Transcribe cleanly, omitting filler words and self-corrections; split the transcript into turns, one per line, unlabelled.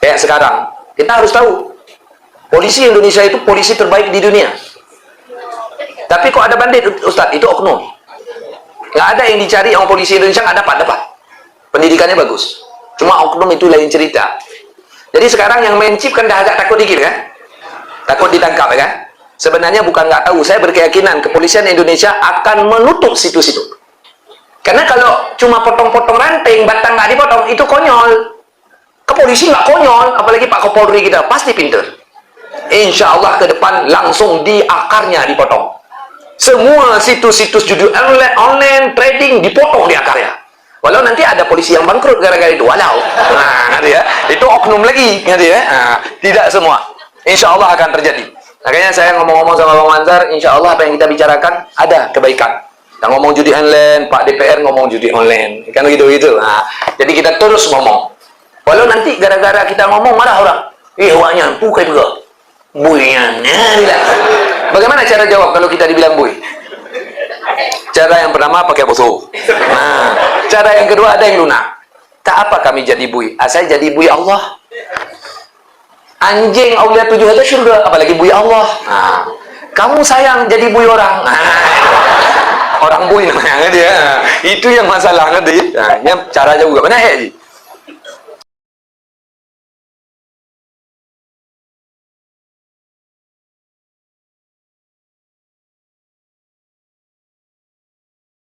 Kayak sekarang, kita harus tahu, polisi Indonesia itu polisi terbaik di dunia. Tapi kok ada bandit, Ustadz? Itu oknum. Nggak ada yang dicari, yang polisi Indonesia nggak dapat. Pendidikannya bagus. Cuma oknum itu lain cerita. Jadi sekarang yang main chip kan dah agak takut dikit kan? Takut ditangkap kan? Sebenarnya bukan nggak tahu, saya berkeyakinan kepolisian Indonesia akan menutup situ-situ. Karena kalau cuma potong-potong ranting, batang nggak dipotong, itu konyol. Kepolisi nggak konyol, apalagi Pak Kapolri kita, pasti pinter. Insya Allah ke depan langsung di akarnya dipotong. Semua situs-situs judi online, trading dipotong di akarnya. Walau nanti ada polisi yang bangkrut gara-gara itu, walau. Nah, ya, itu oknum lagi, ya. Nah, tidak semua. Insya Allah akan terjadi. Makanya saya ngomong-ngomong sama Bang Manzar, insya Allah apa yang kita bicarakan ada kebaikan. Kita ngomong judi online, Pak DPR ngomong judi online, kan gitu-gitu. Nah, jadi kita terus ngomong. Walau nanti gara-gara kita ngomong marah orang, wanya, bukan juga, buian. Bagaimana cara jawab kalau kita dibilang bui? Cara yang pertama pakai boso. Nah, cara yang kedua ada yang lunak. Tak apa kami jadi bui, saya jadi bui Allah. Anjing aulia 7 itu surga, apalagi bui Allah. Nah, kamu sayang jadi bui orang. Nah, orang bui namanya dia. Itu yang masalah ngerti. Nah, ini cara juga. Mana ya?